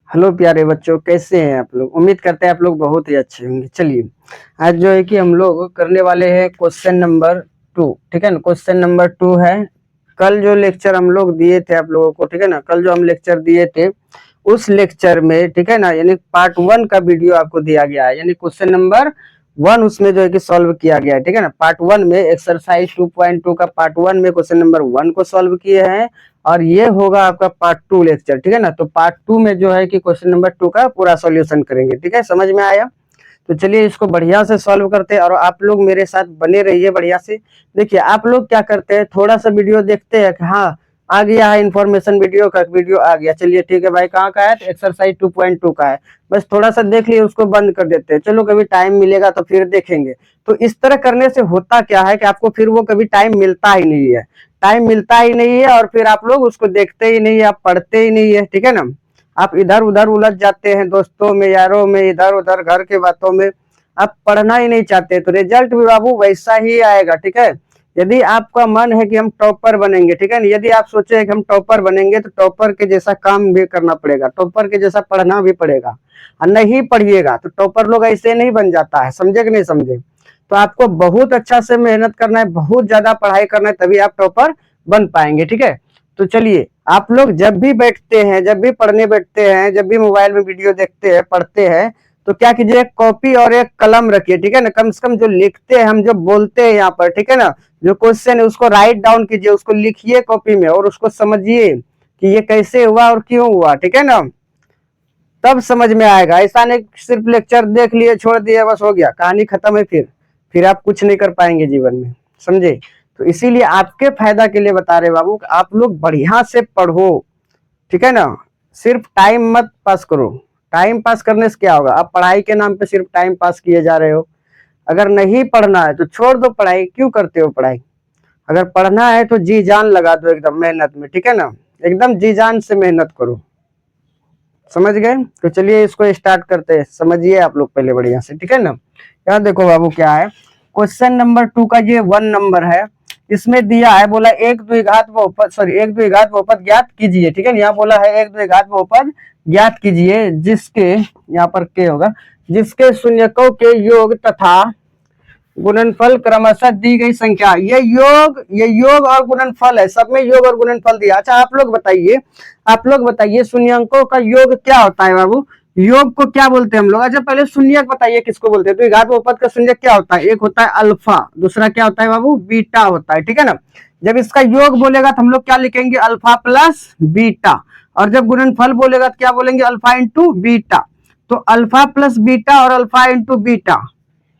Hello प्यारे बच्चों, कैसे हैं आप लोग। उम्मीद करते हैं आप लोग बहुत ही अच्छे होंगे। चलिए आज जो है कि हम लोग करने वाले हैं क्वेश्चन नंबर 2। ठीक है ना, क्वेश्चन नंबर 2 है। कल जो लेक्चर हम लोग दिए थे आप लोगों को, ठीक है ना, कल जो हम लेक्चर दिए थे उस लेक्चर में, ठीक है ना, यानी पार्ट 1 का वीडियो आपको दिया गया है, यानी क्वेश्चन नंबर 1 उसमें जो है कि सॉल्व किया गया है। ठीक है ना, पार्ट 1 में एक्सरसाइज 2.2 का पार्ट 1 में क्वेश्चन नंबर 1 को सॉल्व किए हैं और ये होगा आपका पार्ट 2 लेक्चर। ठीक है ना, तो पार्ट 2 में जो है कि क्वेश्चन नंबर 2 का पूरा सॉल्यूशन करेंगे। ठीक है, समझ में आया। तो चलिए इसको बढ़िया से सॉल्व करते हैं और आप लोग मेरे साथ बने रहिए बढ़िया से। देखिए आप लोग क्या करते हैं, थोड़ा सा वीडियो देखते हैं कि हाँ आ गया है इन्फॉर्मेशन, वीडियो आ गया, चलिए ठीक है भाई, कहाँ का है, एक्सरसाइज 2.2 का है, बस थोड़ा सा देख लिए उसको बंद कर देते हैं, चलो कभी टाइम मिलेगा तो फिर देखेंगे। तो इस तरह करने से होता क्या है कि आपको फिर वो कभी टाइम मिलता ही नहीं है, टाइम मिलता ही नहीं है और फिर आप लोग उसको देखते ही नहीं है, आप पढ़ते ही नहीं है। ठीक है ना, आप इधर उधर उलझ जाते हैं, दोस्तों में, यारों में, इधर उधर घर के बातों में, आप पढ़ना ही नहीं चाहते, तो रिजल्ट भी बाबू वैसा ही आएगा। ठीक है, यदि आपका मन है कि हम टॉपर बनेंगे, ठीक है ना, यदि आप सोचे कि हम टॉपर बनेंगे तो टॉपर के जैसा काम भी करना पड़ेगा, टॉपर के जैसा पढ़ना भी पड़ेगा, और नहीं पढ़िएगा तो टॉपर लोग ऐसे नहीं बन जाता है, समझे कि नहीं समझे। तो आपको बहुत अच्छा से मेहनत करना है, बहुत ज्यादा पढ़ाई करना है, तभी आप टॉपर बन पाएंगे। ठीक है, तो चलिए आप लोग जब भी बैठते हैं, जब भी पढ़ने बैठते हैं, जब भी मोबाइल में वीडियो देखते हैं, पढ़ते हैं, तो क्या कीजिए, एक कॉपी और एक कलम रखिए। ठीक है ना, कम से कम जो लिखते हैं, हम जो बोलते हैं यहाँ पर, ठीक है ना, जो क्वेश्चन है उसको राइट डाउन कीजिए, उसको लिखिए कॉपी में और उसको समझिए कि ये कैसे हुआ और क्यों हुआ। ठीक है ना, तब समझ में आएगा। ऐसा नहीं सिर्फ लेक्चर देख लिए छोड़ दिए बस हो गया, कहानी खत्म है, फिर आप कुछ नहीं कर पाएंगे जीवन में, समझे। तो इसीलिए आपके फायदा के लिए बता रहे बाबू, आप लोग बढ़िया से पढ़ो। ठीक है ना, सिर्फ टाइम मत पास करो, टाइम पास करने से क्या होगा, आप पढ़ाई के नाम पे सिर्फ टाइम पास किए जा रहे हो। अगर नहीं पढ़ना है तो छोड़ दो पढ़ाई, क्यों करते हो पढ़ाई। अगर पढ़ना है तो जी जान लगा दो एकदम मेहनत में। ठीक है ना, एकदम जी जान से मेहनत करो, समझ गए। तो चलिए इसको स्टार्ट करते हैं, समझिए आप लोग पहले बढ़िया से। ठीक है ना, यहाँ देखो बाबू क्या है, क्वेश्चन नंबर 2 का ये 1 नंबर है। इसमें दिया है, बोला एक द्विघात बहुपद, सॉरी एक द्विघात बहुपद ज्ञात कीजिए। ठीक है ना, यहाँ बोला है एक द्विघात बहुपद ज्ञात कीजिए जिसके, यहाँ पर के होगा, जिसके शून्यकों के योग तथा गुणनफल क्रमशः दी गई संख्या। ये योग और गुणनफल है, सब में योग और गुणनफल दिया। अच्छा आप लोग बताइए शून्यकों का योग क्या होता है बाबू, योग को क्या बोलते हैं हम लोग। अच्छा पहले शून्यक बताइए किसको बोलते हैं। तो द्विघात बहुपद का शून्यक क्या होता है, एक होता है अल्फा, दूसरा क्या होता है बाबू, बीटा होता है। ठीक है ना, जब इसका योग बोलेगा तो हम लोग क्या लिखेंगे, अल्फा प्लस बीटा, और जब गुणनफल बोलेगा तो क्या बोलेंगे, अल्फा इंटू बीटा। तो अल्फा प्लस बीटा और अल्फा इंटू बीटा,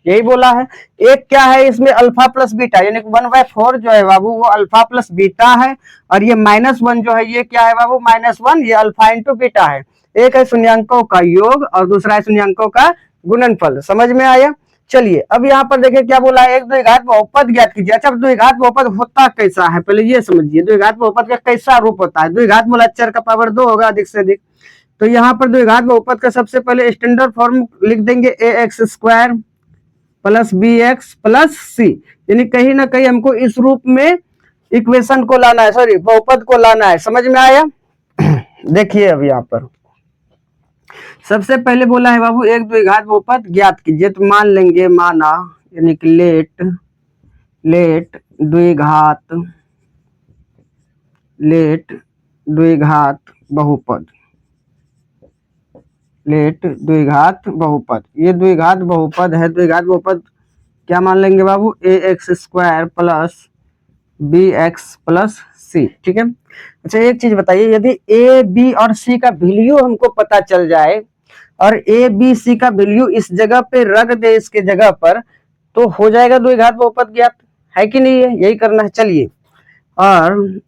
यही बोला है। एक क्या है इसमें, अल्फा प्लस बीटा, यानी 1/4 जो है बाबू वो अल्फा प्लस बीटा है, और ये -1 जो है ये क्या है बाबू, -1, ये अल्फा इंटू बीटा है। एक है शून्यंकों का योग और दूसरा है शून्यंकों का गुणनफल, समझ में आया। चलिए अब यहाँ पर देखिए क्या बोला है, एक द्विघात बहुपद ज्ञात कीजिए। अच्छा द्विघात बहुपद होता कैसा है, पहले ये समझिए, द्विघात बहुपद का कैसा रूप होता है। द्विघात बोला चर का पावर 2 होगा अधिक से अधिक, तो यहाँ पर द्विघात बहुपद का सबसे पहले स्टैंडर्ड फॉर्म लिख देंगे, ax² plus bx plus c, यानी कहीं ना कहीं हमको इस रूप में इक्वेशन को लाना है, सॉरी बहुपद को लाना है, समझ में आया। देखिए अब यहाँ पर सबसे पहले बोला है बाबू एक द्विघात बहुपद ज्ञात कीजिए, तो मान लेंगे, माना यानी कि लेट द्विघात बहुपद, लेट द्विघात बहुपद, ये द्विघात बहुपद है। द्विघात बहुपद क्या मान लेंगे बाबू, ax² plus bx plus c। ठीक है, अच्छा एक चीज बताइए, यदि a b और c का वैल्यू हमको पता चल जाए और a b c का वैल्यू इस जगह पे रख दे, इसके जगह पर, तो हो जाएगा द्विघात बहुपद ज्ञात, है कि नहीं है, यही करना है। चलिए और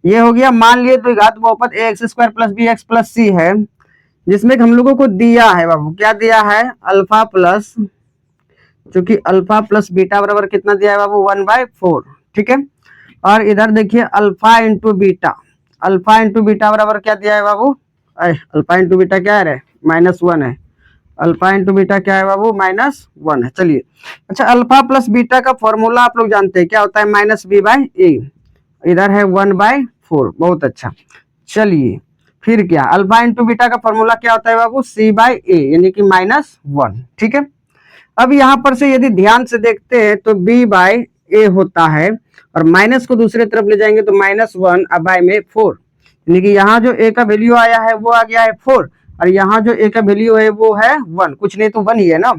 ये हो गया, मान लिए द्विघात बहुपद ax² plus bx plus c है, जिसमें हम लोगों को दिया है बाबू, क्या दिया है, अल्फा प्लस, चूंकि अल्फा प्लस बीटा बराबर कितना दिया है बाबू, 1/4। ठीक है, और इधर देखिए alpha into beta, alpha into beta बराबर क्या दिया है बाबू, अल्फा इंटू बीटा क्या है, -1 है, अल्फा इंटू बीटा क्या है बाबू, -1 है। चलिए अच्छा अल्फा प्लस बीटा का फॉर्मूला आप लोग जानते हैं क्या होता है, -b/a, इधर है 1/4, बहुत अच्छा। चलिए फिर क्या, अल्फा इंटू बीटा का फॉर्मूला क्या होता है बाबू, सी बाई ए, यानी कि -1, ठीक है। अब यहाँ पर से यदि ध्यान से देखते हैं तो बी बाई ए होता है, और माइनस को दूसरे तरफ ले जाएंगे तो -1 अब बाई में 4, यानी कि यहाँ जो ए का वैल्यू आया है वो आ गया है 4, और यहाँ जो ए का वैल्यू है वो है 1, कुछ नहीं तो 1 ही है ना।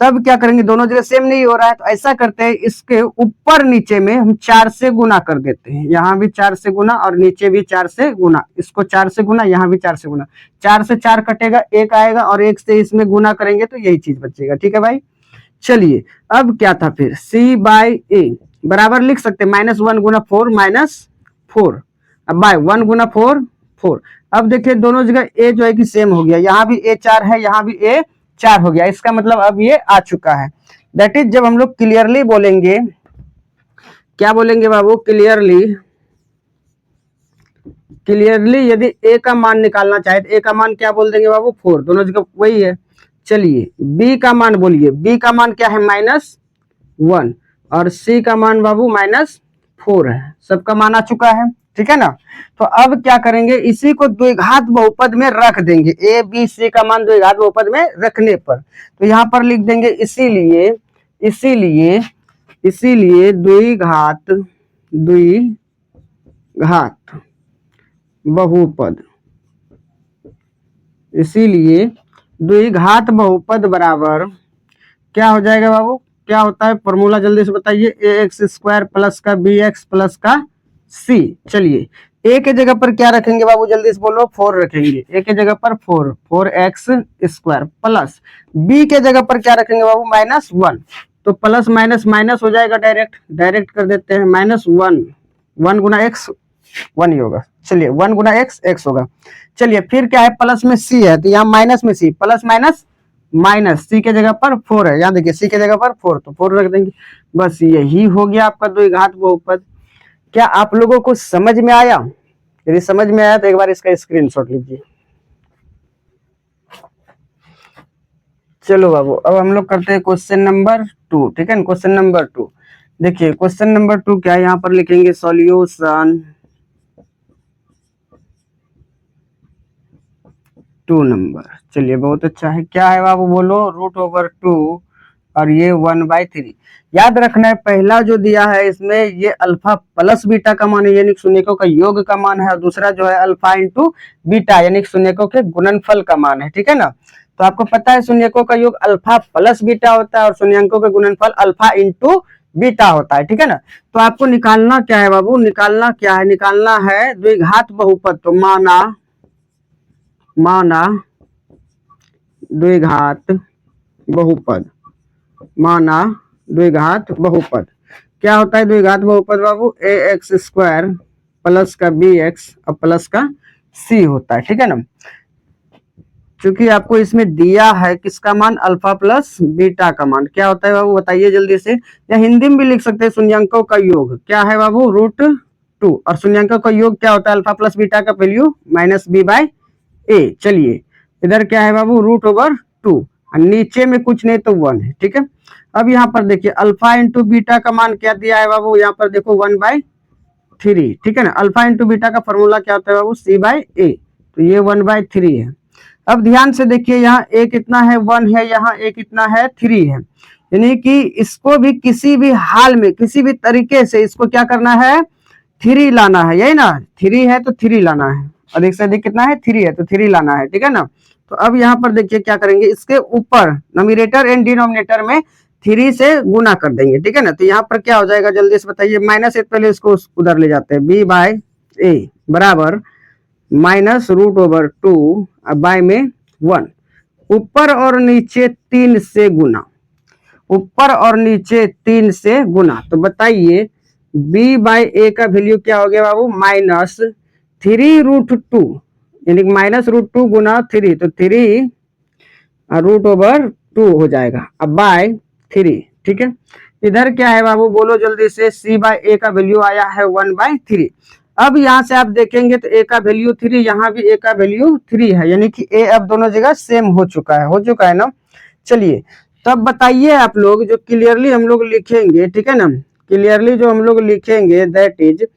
तब क्या करेंगे, दोनों जगह सेम नहीं हो रहा है, तो ऐसा करते हैं इसके ऊपर नीचे में हम 4 से गुना कर देते हैं, यहाँ भी 4 से गुना और नीचे भी 4 से गुना, इसको 4 से गुना, यहाँ भी 4 से गुना, 4 से 4 कटेगा, 1 आएगा, और 1 से इसमें गुना करेंगे तो यही चीज बचेगा, ठीक है भाई। चलिए अब क्या था फिर, सी बाई ए बराबर लिख सकते -1 गुना 4 -4, अब बाय 1 गुना 4 4। अब देखिए दोनों जगह ए जो है कि सेम हो गया, यहाँ भी ए 4 है, यहाँ भी ए 4 हो गया, इसका मतलब अब ये आ चुका है। दैट इज जब हम लोग क्लियरली बोलेंगे, क्या बोलेंगे बाबू, क्लियरली यदि ए का मान निकालना चाहे तो ए का मान क्या बोल देंगे बाबू, 4, दोनों जगह वही है। चलिए बी का मान बोलिए, बी का मान क्या है -1, और सी का मान बाबू -4 है, सबका मान आ चुका है, ठीक है ना। तो अब क्या करेंगे, इसी को द्विघात बहुपद में रख देंगे, ए बी सी का मान द्विघात बहुपद में रखने पर, तो यहाँ पर लिख देंगे इसीलिए द्विघात बहुपद, इसीलिए द्विघात बहुपद बराबर क्या हो जाएगा बाबू, क्या होता है फॉर्मूला, जल्दी से बताइए, ax² प्लस का bx प्लस का c। चलिए a के जगह पर क्या रखेंगे बाबू, जल्दी से बोलो, 4 रखेंगे, a के जगह पर 4x² प्लस b के जगह पर क्या रखेंगे बाबू, -1, तो प्लस माइनस माइनस हो जाएगा, डायरेक्ट कर देते हैं, -1, 1 गुना x 1 ही होगा, चलिए 1 गुना x होगा। चलिए फिर क्या है, प्लस में c है तो यहाँ माइनस में c, प्लस माइनस सी के जगह पर 4 है, यहाँ देखिए सी के जगह पर 4, तो 4 रख देंगे, बस यही हो गया आपका द्विघात बहुपद। क्या आप लोगों को समझ में आया? यदि समझ में आया तो एक बार इसका स्क्रीनशॉट लीजिए। चलो बाबू अब हम लोग करते हैं क्वेश्चन नंबर 2, ठीक है ना। क्वेश्चन नंबर 2 देखिए, क्वेश्चन नंबर 2 क्या है, यहाँ पर लिखेंगे सॉल्यूशन 2 नंबर। चलिए बहुत अच्छा है, क्या है बाबू बोलो, √2 और ये 1/3। याद रखना है पहला जो दिया है इसमें ये अल्फा प्लस बीटा का मान है, यानी शून्यकों का योग का मान है, और दूसरा जो है अल्फा इंटू बीटा यानी शून्यकों के गुणनफल का मान है, ठीक है ना। तो आपको पता है शून्यकों का योग अल्फा प्लस बीटा होता है और शून्यकों का गुणनफल अल्फा इंटू बीटा होता है, ठीक है ना। तो आपको निकालना क्या है बाबू, निकालना है द्विघात बहुपद। तो माना द्विघात बहुपद, क्या होता है द्विघात बहुपद बाबू, ax² प्लस का bx और प्लस का c होता है, ठीक है ना। क्योंकि आपको इसमें दिया है किसका मान, अल्फा प्लस बीटा का मान, क्या होता है बाबू बताइए जल्दी से, या हिंदी में भी लिख सकते हैं, शून्यंकों का योग क्या है बाबू, √2, और शून्यंकों का योग क्या होता है, अल्फा प्लस बीटा का वैल्यू -b/a। चलिए इधर क्या है बाबू, √2, और नीचे में कुछ नहीं तो 1 है, ठीक है। अब यहाँ पर देखिए अल्फा इंटू बीटा का मान क्या दिया है बाबू, यहाँ पर देखो 1/3, ठीक है ना। अल्फा इंटू बीटा का फॉर्मूला क्या होता है बाबू, c/a, तो ये 1/3 है। अब ध्यान से देखिए, यहाँ a कितना है, 1 है, यहाँ a कितना है, 3 है, यानी कि इसको भी किसी भी हाल में किसी भी तरीके से इसको क्या करना है, 3 लाना है, यही ना, 3 है तो 3 लाना है, अधिक से अधिक कितना है, 3 है तो 3 लाना है, ठीक है ना। तो अब यहाँ पर देखिए क्या करेंगे, इसके ऊपर नोमिनेटर एंड डिनोमिनेटर में 3 से गुना कर देंगे, ठीक है ना। तो यहाँ पर क्या हो जाएगा जल्दी से बताइए, -1 पहले इसको उधर ले जाते हैं, b/a बराबर -√2 बाय में 1, ऊपर और नीचे 3 से गुना, तो बताइए b/a का वैल्यू क्या हो गया बाबू, -3√2, यानी -√2 गुना 3, तो 3√2 हो जाएगा, अब बाय 3, ठीक है। इधर क्या है बाबू बोलो जल्दी से, c/a का वैल्यू आया है 1/3। अब यहाँ से आप देखेंगे तो a का वैल्यू 3, यहाँ भी a का वैल्यू 3 है, यानी कि a अब दोनों जगह सेम हो चुका है ना। चलिए तब बताइए आप लोग, जो क्लियरली हम लोग लिखेंगे, ठीक है ना, क्लियरली जो हम लोग लिखेंगे दैट इज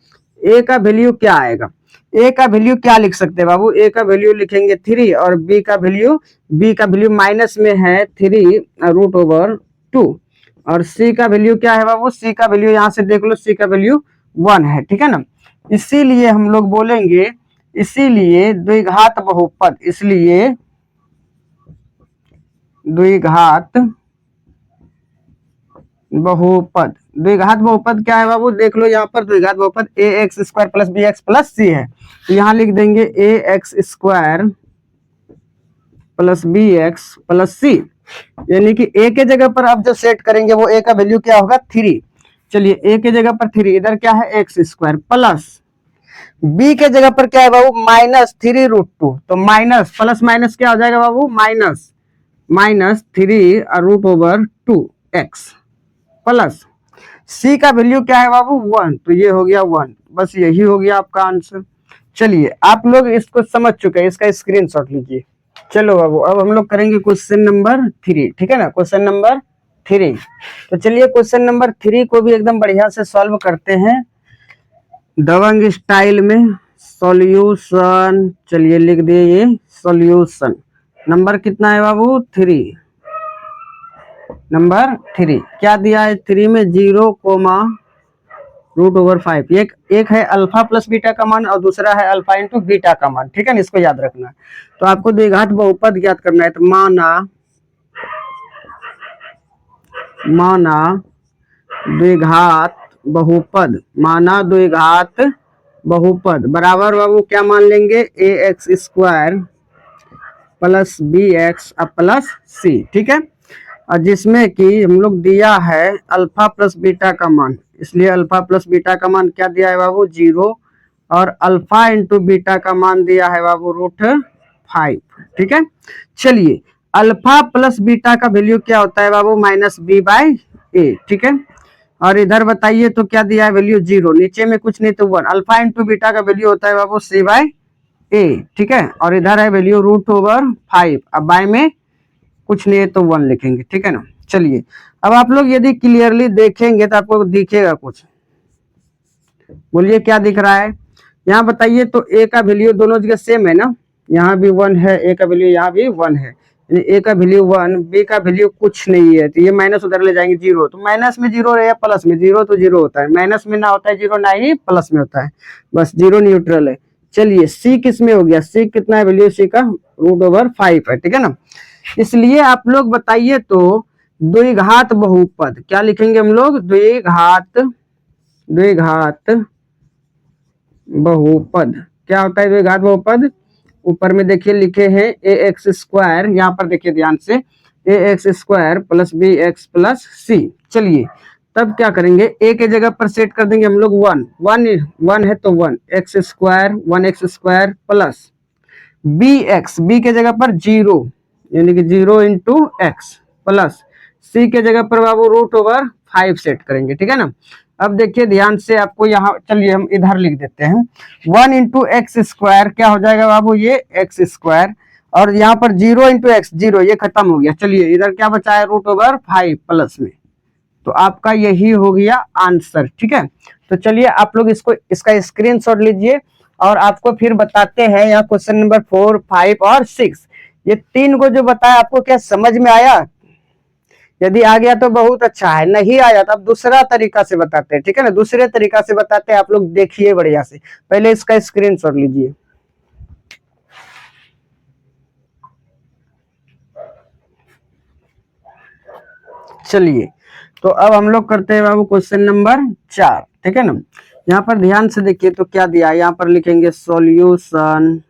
a का वैल्यू क्या आएगा। ए का वैल्यू क्या लिख सकते हैं बाबू, ए का वैल्यू लिखेंगे 3 और बी का वैल्यू माइनस में है 3√2 और सी का वैल्यू क्या है बाबू, सी का वैल्यू यहाँ से देख लो, सी का वैल्यू 1 है, ठीक है ना। इसीलिए हम लोग बोलेंगे, इसीलिए द्विघात बहुपद, इसलिए द्विघात बहुपद, द्विघात बहुपद क्या है बाबू, देख लो यहाँ पर द्विघात बहुपद A X square plus B X plus C है, तो यहाँ लिख देंगे A X square plus B X plus C, यानी कि ए के जगह पर आप जो सेट करेंगे वो ए का वैल्यू क्या होगा 3। चलिए ए के जगह पर 3, इधर क्या है एक्स स्क्वायर प्लस बी के जगह पर क्या है बाबू -3√2, तो माइनस प्लस माइनस क्या हो जाएगा बाबू, -3√2 एक्स प्लस सी का वैल्यू क्या है बाबू 1, तो ये हो गया 1, बस यही हो गया आपका आंसर। चलिए आप लोग इसको समझ चुके हैं, इसका स्क्रीनशॉट लीजिए। चलो बाबू अब हम लोग करेंगे क्वेश्चन नंबर 3, ठीक है ना, क्वेश्चन नंबर 3। तो चलिए क्वेश्चन नंबर 3 को भी एकदम बढ़िया से सॉल्व करते हैं दबंग स्टाइल में। सॉल्यूशन, चलिए लिख दिए ये सॉल्यूशन। नंबर कितना है बाबू 3, नंबर 3 क्या दिया है 3 में 0,√5, एक है अल्फा प्लस बीटा का मान और दूसरा है अल्फा इंटू बीटा का मान, ठीक है ना, इसको याद रखना है। तो आपको द्विघात बहुपद ज्ञात करना है, तो माना द्विघात बहुपद, माना द्विघात बहुपद बराबर बाबू क्या मान लेंगे, A X square plus B X plus C, ठीक है। और जिसमें कि हम लोग दिया है अल्फा प्लस बीटा का मान, इसलिए अल्फा प्लस बीटा का मान क्या दिया है बाबू 0 और अल्फा इंटू बीटा का मान दिया है बाबू √5, ठीक है। चलिए अल्फा प्लस बीटा का वैल्यू क्या होता है बाबू -b/a, ठीक है। और इधर बताइए तो क्या दिया है वैल्यू 0, नीचे में कुछ नहीं तो 1, अल्फा इंटू बीटा का वैल्यू होता है बाबू c/a, ठीक है। और इधर है वैल्यू √5, अब बाय में कुछ नहीं है तो 1 लिखेंगे, ठीक है ना। चलिए अब आप लोग यदि क्लियरली देखेंगे तो आपको दिखेगा कुछ, बोलिए क्या दिख रहा है, यहाँ बताइए तो ए का वैल्यू दोनों जगह सेम है ना, यहाँ भी 1 है, ए का वैल्यू यहाँ भी 1 है, ए का वैल्यू 1, बी का वैल्यू कुछ नहीं है, तो ये माइनस उधर ले जाएंगे 0, तो माइनस में 0 रहे प्लस में 0 तो 0 होता है, माइनस में ना होता है 0, ना ही प्लस में होता है, बस 0 न्यूट्रल है। चलिए सी किस में हो गया, सी कितना है वैल्यू, सी का √5 है, ठीक है ना। इसलिए आप लोग बताइए तो द्विघात बहुपद क्या लिखेंगे हम लोग, द्विघात बहुपद क्या होता है द्विघात बहुपद, ऊपर में देखिए लिखे हैं ए एक्स स्क्वायर, यहाँ पर देखिए ध्यान से A X square plus B X plus C. चलिए तब क्या करेंगे, ए के जगह पर सेट कर देंगे हम लोग 1 है तो 1 x square plus B x, B के जगह पर 0 यानी कि 0 इंटू एक्स प्लस सी के जगह पर बाबू √5 सेट करेंगे, ठीक है ना। अब देखिए ध्यान से आपको यहाँ, चलिए हम इधर लिख देते हैं 1 इंटू एक्स स्क्वायर क्या हो जाएगा बाबू ये एक्स स्क्वायर, और यहाँ पर 0 इंटू एक्स 0, ये खत्म हो गया। चलिए इधर क्या बचा है √5 प्लस में, तो आपका यही हो गया आंसर, ठीक है। तो चलिए आप लोग इसका स्क्रीनशॉट लीजिए और आपको फिर बताते हैं यहाँ क्वेश्चन नंबर 4, 5 और 6, ये 3 को जो बताया आपको क्या समझ में आया, यदि आ गया तो बहुत अच्छा है, नहीं आया तो अब दूसरा तरीका से बताते हैं, ठीक है ना, दूसरे तरीका से बताते हैं, आप लोग देखिए बढ़िया से, पहले इसका स्क्रीनशॉट लीजिए। चलिए तो अब हम लोग करते हैं बाबू क्वेश्चन नंबर 4, ठीक है ना। यहाँ पर ध्यान से देखिए तो क्या दिया है, यहाँ पर लिखेंगे सॉल्यूशन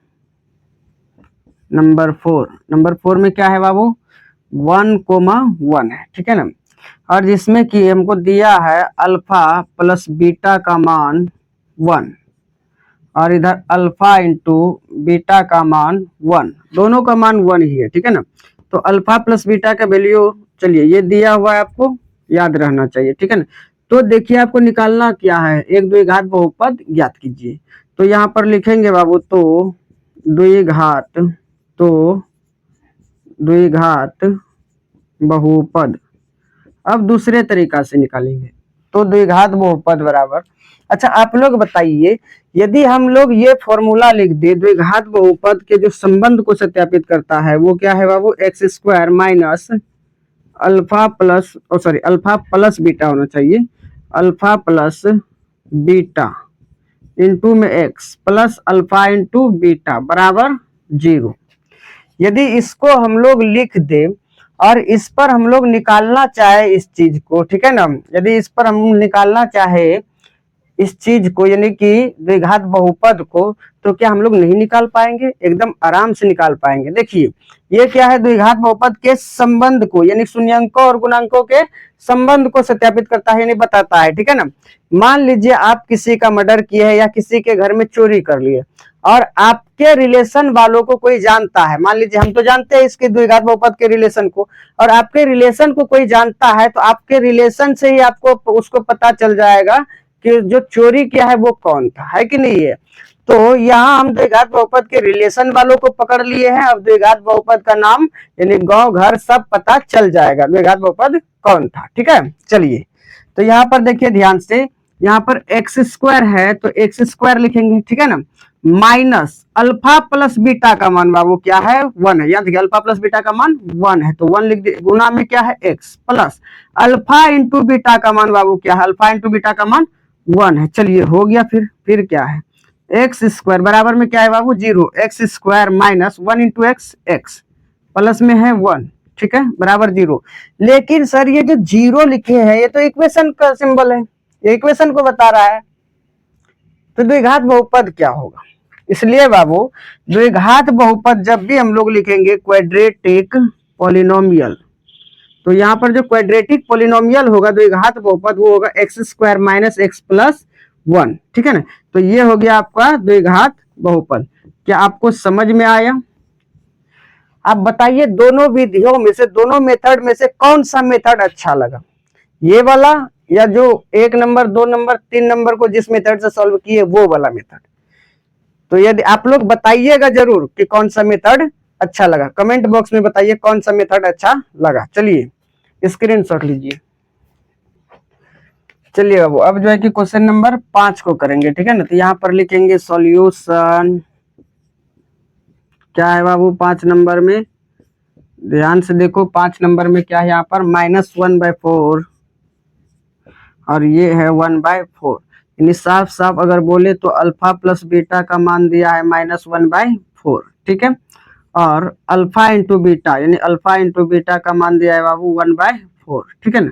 नंबर 4, नंबर 4 में क्या है बाबू 1,1 है, ठीक है ना। और जिसमें कि हमको दिया है अल्फा प्लस बीटा का मान 1 और इधर अल्फा इंटू बीटा का मान 1, दोनों का मान 1 ही है, ठीक है ना। तो अल्फा प्लस बीटा का वैल्यू, चलिए ये दिया हुआ है, आपको याद रहना चाहिए, ठीक है ना। तो देखिए आपको निकालना क्या है, एक द्विघात बहुपद ज्ञात कीजिए। तो यहाँ पर लिखेंगे बाबू तो द्विघात बहुपद, अब दूसरे तरीका से निकालेंगे। तो द्विघात बहुपद बराबर। अच्छा आप लोग बताइए, यदि हम लोग ये फॉर्मूला लिख दे द्विघात बहुपद के जो संबंध को सत्यापित करता है वो क्या है बाबू, X square minus alpha plus sorry alpha plus beta होना चाहिए, अल्फा प्लस बीटा इंटू में X plus alpha into beta बराबर 0। यदि इसको हम लोग लिख दे और इस पर हम लोग निकालना चाहे इस चीज को, ठीक है ना, यदि इस पर हम निकालना चाहे इस चीज को यानी कि द्विघात बहुपद को, तो क्या हम लोग नहीं निकाल पाएंगे? एकदम आराम से निकाल पाएंगे। देखिए ये क्या है, द्विघात बहुपद के संबंध को यानी शून्यंकों और गुणांकों के संबंध को सत्यापित करता है यानी बताता है, ठीक है ना। मान लीजिए आप किसी का मर्डर किए हैं या किसी के घर में चोरी कर लिए और आपके रिलेशन वालों को कोई जानता है, मान लीजिए हम तो जानते हैं इसके द्विघात बहुपद के रिलेशन को, और आपके रिलेशन को कोई जानता है, तो आपके रिलेशन से ही आपको उसको पता चल जाएगा कि जो चोरी किया है वो कौन था, है कि नहीं है। तो यहाँ हम द्विघात बहुपद के रिलेशन वालों को पकड़ लिए हैं। अब द्विघात बहुपद का नाम यानी गांव घर सब पता चल जाएगा द्विघात बहुपद कौन था, ठीक है। चलिए तो यहाँ पर देखिए ध्यान से, यहाँ पर एक्स स्क्वायर है तो एक्स स्क्वायर लिखेंगे, ठीक है ना, माइनस अल्फा प्लस बीटा का मान बाबू क्या है, 1 है। याद, अल्फा प्लस बीटा का मान 1 है तो 1 लिख दे, गुना में क्या है x plus alpha into beta का मान बाबू क्या है, अल्फा इंटू बीटा का मान 1 है। चलिए हो गया। फिर क्या है, एक्स स्क्वायर बराबर में क्या है बाबू 0, x square minus 1 into x, x plus में है 1, ठीक है, बराबर 0। लेकिन सर ये जो 0 लिखे हैं ये तो इक्वेशन का सिंबल है, ये इक्वेशन को बता रहा है, तो द्विघात बहुपद क्या होगा। इसलिए बाबू द्विघात बहुपद जब भी हम लोग लिखेंगे क्वाड्रेटिक पॉलिनोमियल, तो यहाँ पर जो क्वाड्रेटिक पॉलिनोमियल होगा द्विघात बहुपद वो होगा x square minus x plus 1, ठीक है ना। तो ये हो गया आपका द्विघात बहुपद। क्या आपको समझ में आया? आप बताइए दोनों विधियों में से, दोनों मेथड में से कौन सा मेथड अच्छा लगा, ये वाला या जो 1 नंबर 2 नंबर 3 नंबर को जिस मेथड से सॉल्व किए वो वाला मेथड। तो यदि आप लोग बताइएगा जरूर कि कौन सा मेथड अच्छा लगा, कमेंट बॉक्स में बताइए कौन सा मेथड अच्छा लगा। चलिए स्क्रीनशॉट लीजिए। चलिए बाबू अब जो है कि क्वेश्चन नंबर 5 को करेंगे, ठीक है ना। तो यहाँ पर लिखेंगे सॉल्यूशन, क्या है बाबू 5 नंबर में, ध्यान से देखो 5 नंबर में क्या है, यहाँ पर -1/4 और ये है 1/4, यानी साफ साफ अगर बोले तो अल्फा प्लस बीटा का मान दिया है -1/4, ठीक है, और अल्फा इंटू बीटा यानी अल्फा इंटू बीटा का मान दिया है बाबू 1/4, ठीक है ना।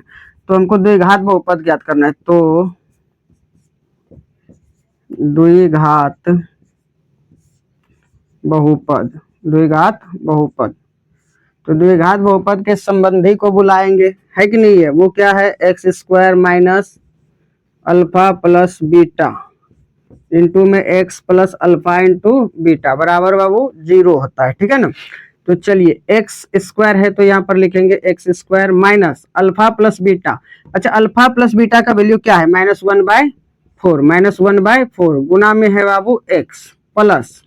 तो हमको द्विघात बहुपद ज्ञात करना है, तो द्विघात बहुपद, द्विघात बहुपद, तो द्विघात बहुपद के संबंधी को बुलाएंगे, है कि नहीं है, वो क्या है X square minus alpha plus beta into में X plus alpha into beta बराबर बाबू 0 होता है, ठीक है ना। तो चलिए एक्स स्क्वायर है तो यहाँ पर लिखेंगे X square minus alpha plus beta. अच्छा अल्फा प्लस बीटा का वैल्यू क्या है -1/4, -1/4 गुना में है बाबू X plus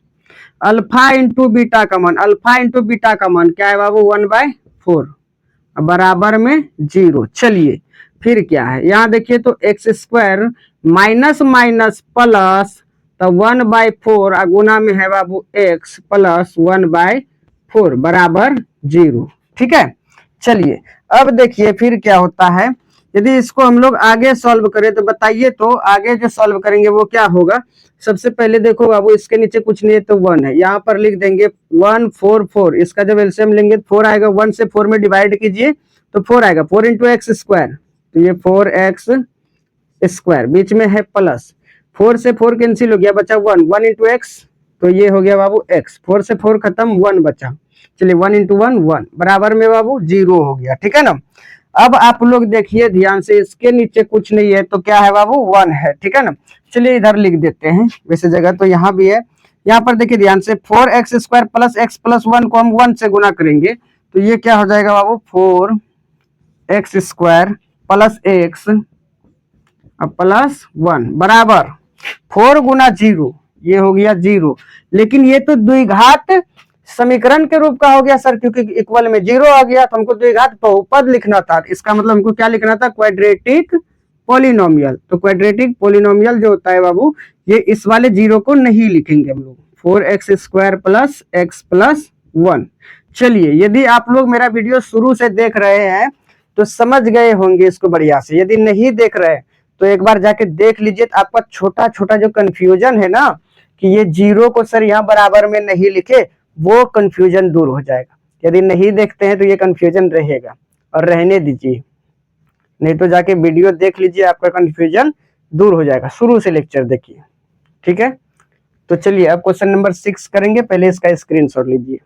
alpha into beta का मान, अल्फा इंटू बीटा का मान क्या है बाबू 1/4 बराबर में 0। चलिए फिर क्या है, यहाँ देखिए तो x square minus minus plus तो 1/4 गुना में है बाबू एक्स प्लस 1/4 बराबर 0, ठीक है। चलिए अब देखिए फिर क्या होता है, यदि इसको हम लोग आगे सॉल्व करें तो बताइए, तो आगे जो सॉल्व करेंगे वो क्या होगा। सबसे पहले देखो बाबू इसके नीचे कुछ नहीं है तो 1 है, यहाँ पर लिख देंगे 1 4 4, इसका जब एलसीएम लेंगे 4 आएगा, 1 से 4 में डिवाइड कीजिए तो 4 आएगा, 4 इंटू एक्स स्क्वायर, तो ये 4x स्क्वायर, बीच में है प्लस, 4 से 4 कैंसिल हो गया, बचा 1, 1 इंटू एक्स, तो ये हो गया बाबू x, 4 से 4 खत्म 1 बचा, चलिए 1 इंटू 1 1 बराबर में बाबू 0 हो गया, ठीक है ना। अब आप लोग देखिए ध्यान से, इसके नीचे कुछ नहीं है तो क्या है बाबू 1 है, ठीक है ना। चलिए इधर लिख देते हैं, वैसे जगह तो यहाँ भी है, यहाँ पर देखिए ध्यान से 4x square plus x plus 1 को हम 1 से गुना करेंगे तो ये क्या हो जाएगा बाबू 4x square plus x plus 1 बराबर 4 गुना 0, ये हो गया 0। लेकिन ये तो द्विघात समीकरण के रूप का हो गया सर, क्योंकि इक्वल में 0 आ गया, तो हमको द्विघात बहुपद लिखना था, इसका मतलब हमको क्या लिखना था, क्वाड्रेटिक पॉलिनोमियल। तो क्वाड्रेटिक पॉलिनोमियल जो होता है बाबू, ये इस वाले जीरो को नहीं लिखेंगे हम लोग, 4x² प्लस x प्लस 1। चलिए, यदि आप लोग मेरा वीडियो शुरू से देख रहे हैं तो समझ गए होंगे इसको बढ़िया से। यदि नहीं देख रहे तो एक बार जाके देख लीजिए, तो आपका छोटा छोटा जो कंफ्यूजन है ना कि ये जीरो को सर यहाँ बराबर में नहीं लिखे, वो कंफ्यूजन दूर हो जाएगा। यदि नहीं देखते हैं तो ये कंफ्यूजन रहेगा, और रहने दीजिए, नहीं तो जाके वीडियो देख लीजिए, आपका कंफ्यूजन दूर हो जाएगा। शुरू से लेक्चर देखिए, ठीक है। तो चलिए अब क्वेश्चन नंबर 6 करेंगे, पहले इसका स्क्रीनशॉट लीजिए।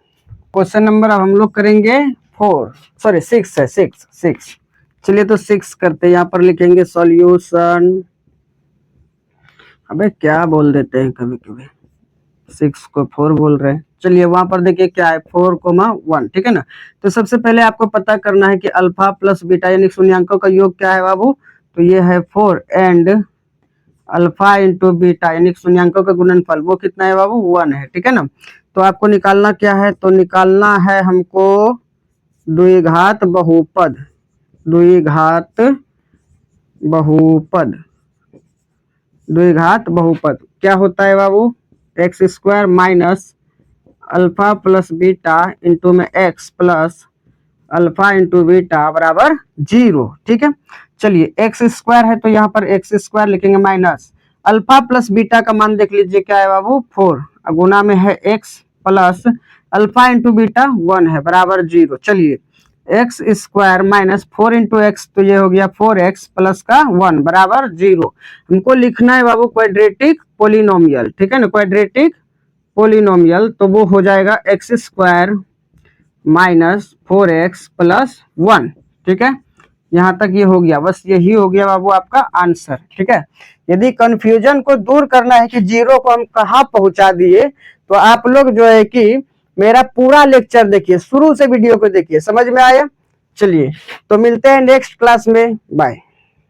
क्वेश्चन नंबर अब हम लोग करेंगे 6 है, 6। चलिए तो 6 करते हैं। यहाँ पर लिखेंगे सॉल्यूशन, अबे क्या बोल देते हैं कभी कभी, 6 को 4 बोल रहे हैं। चलिए वहां पर देखिए क्या है, 4,1, ठीक है ना। तो सबसे पहले आपको पता करना है कि अल्फा प्लस बीटा यानी शून्यांकों का योग क्या है बाबू, तो ये है 4 एंड अल्फा इंटू बीटा यानी शून्यांकों का गुणनफल वो कितना है बाबू, 1 है, ठीक है ना। तो आपको निकालना क्या है, तो निकालना है हमको द्विघात बहुपद, द्विघात बहुपद। द्विघात बहुपद क्या होता है बाबू, x² minus alpha plus beta into में x plus alpha into beta बराबर 0, ठीक है। चलिए x² है तो यहाँ पर x² लिखेंगे माइनस अल्फा प्लस बीटा का मान देख लीजिए क्या है बाबू, 4, गुना में है x plus alpha into beta 1 है बराबर 0। चलिए x² माइनस 4 इंटू एक्स, तो ये हो गया 4x प्लस का 1 बराबर 0। हमको लिखना है बाबू क्वाड्रेटिक पोलिनोमियल, ठीक है ना, क्वाड्रेटिक पोलिनोमियल। तो वो हो जाएगा x² माइनस 4x प्लस 1, ठीक है। यहाँ तक ये हो गया, बस यही हो गया बाबू आपका आंसर, ठीक है। यदि कंफ्यूजन को दूर करना है कि जीरो को हम कहाँ पहुंचा दिए, तो आप लोग जो है कि मेरा पूरा लेक्चर देखिए, शुरू से वीडियो को देखिए, समझ में आया। चलिए तो मिलते हैं नेक्स्ट क्लास में, बाय।